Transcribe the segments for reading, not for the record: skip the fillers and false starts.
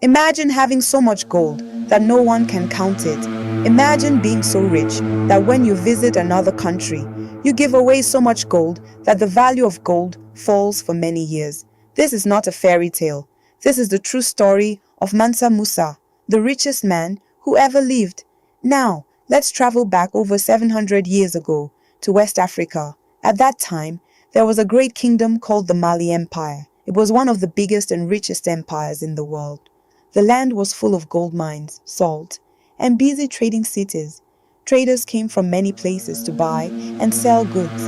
Imagine having so much gold that no one can count it. Imagine being so rich that when you visit another country, you give away so much gold that the value of gold falls for many years. This is not a fairy tale. This is the true story of Mansa Musa, the richest man who ever lived. Now, let's travel back over 700 years ago to West Africa. At that time, there was a great kingdom called the Mali Empire. It was one of the biggest and richest empires in the world. The land was full of gold mines, salt, and busy trading cities. Traders came from many places to buy and sell goods.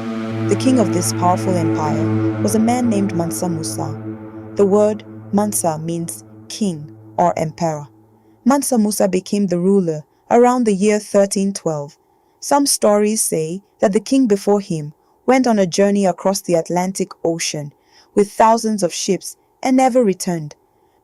The king of this powerful empire was a man named Mansa Musa. The word Mansa means king or emperor. Mansa Musa became the ruler around the year 1312. Some stories say that the king before him went on a journey across the Atlantic Ocean with thousands of ships and never returned.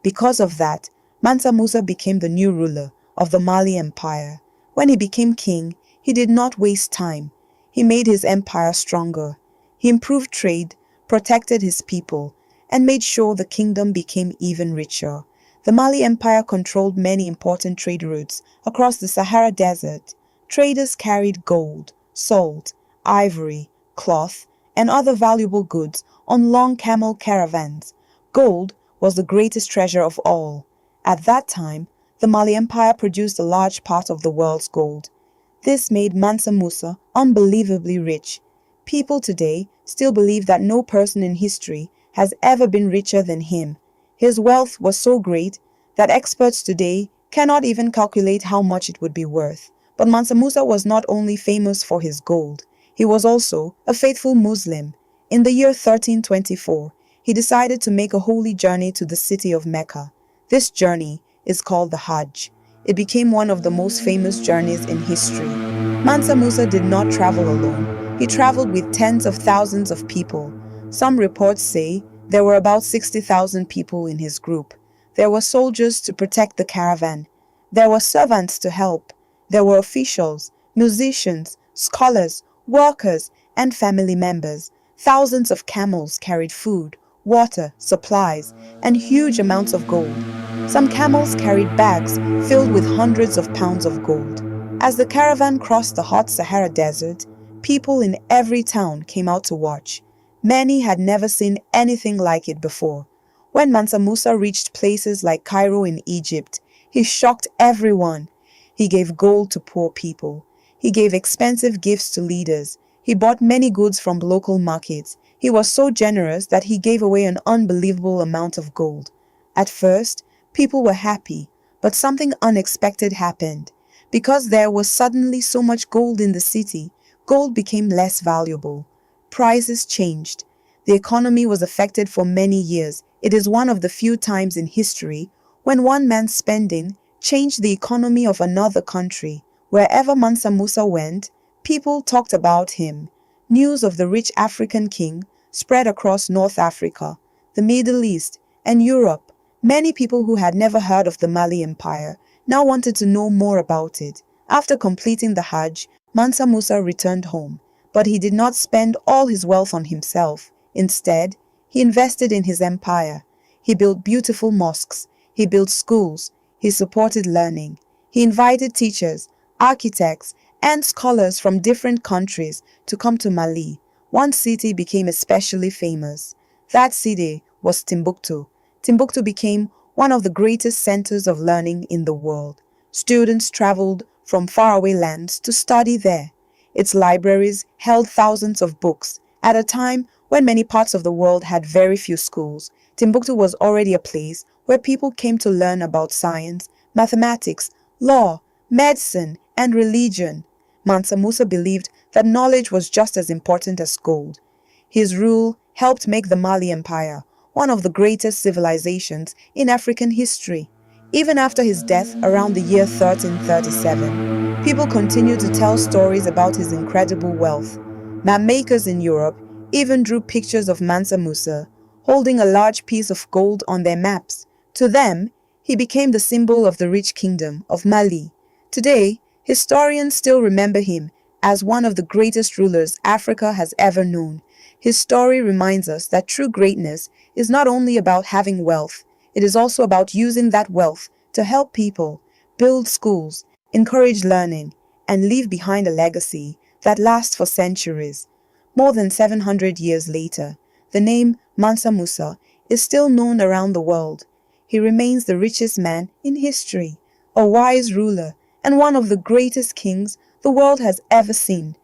Because of that, Mansa Musa became the new ruler of the Mali Empire. When he became king, he did not waste time. He made his empire stronger. He improved trade, protected his people, and made sure the kingdom became even richer. The Mali Empire controlled many important trade routes across the Sahara Desert. Traders carried gold, salt, ivory, cloth, and other valuable goods on long camel caravans. Gold was the greatest treasure of all. At that time, the Mali Empire produced a large part of the world's gold. This made Mansa Musa unbelievably rich. People today still believe that no person in history has ever been richer than him. His wealth was so great that experts today cannot even calculate how much it would be worth. But Mansa Musa was not only famous for his gold, he was also a faithful Muslim. In the year 1324, he decided to make a holy journey to the city of Mecca. This journey is called the Hajj. It became one of the most famous journeys in history. Mansa Musa did not travel alone. He traveled with tens of thousands of people. Some reports say there were about 60,000 people in his group. There were soldiers to protect the caravan. There were servants to help. There were officials, musicians, scholars, workers, and family members. Thousands of camels carried food, water, supplies, and huge amounts of gold. Some camels carried bags filled with hundreds of pounds of gold. As the caravan crossed the hot Sahara Desert, people in every town came out to watch. Many had never seen anything like it before. When Mansa Musa reached places like Cairo in Egypt, he shocked everyone. He gave gold to poor people. He gave expensive gifts to leaders. He bought many goods from local markets. He was so generous that he gave away an unbelievable amount of gold. At first, people were happy, but something unexpected happened. Because there was suddenly so much gold in the city, gold became less valuable. Prices changed. The economy was affected for many years. It is one of the few times in history when one man's spending changed the economy of another country. Wherever Mansa Musa went, people talked about him. News of the rich African king spread across North Africa, the Middle East, and Europe. Many people who had never heard of the Mali Empire now wanted to know more about it. After completing the Hajj, Mansa Musa returned home, but he did not spend all his wealth on himself. Instead, he invested in his empire. He built beautiful mosques. He built schools. He supported learning. He invited teachers, architects, and scholars from different countries to come to Mali. One city became especially famous. That city was Timbuktu. Timbuktu became one of the greatest centers of learning in the world. Students traveled from faraway lands to study there. Its libraries held thousands of books. At a time when many parts of the world had very few schools, Timbuktu was already a place where people came to learn about science, mathematics, law, medicine, and religion. Mansa Musa believed that knowledge was just as important as gold. His rule helped make the Mali Empire one of the greatest civilizations in African history. Even after his death around the year 1337, people continued to tell stories about his incredible wealth. Mapmakers in Europe even drew pictures of Mansa Musa holding a large piece of gold on their maps. To them, he became the symbol of the rich kingdom of Mali. Today, historians still remember him as one of the greatest rulers Africa has ever known. His story reminds us that true greatness is not only about having wealth, It is also about using that wealth to help people, build schools, encourage learning, and leave behind a legacy that lasts for centuries. More than 700 years later, the name Mansa Musa is still known around the world. He remains the richest man in history, a wise ruler, and one of the greatest kings the world has ever seen.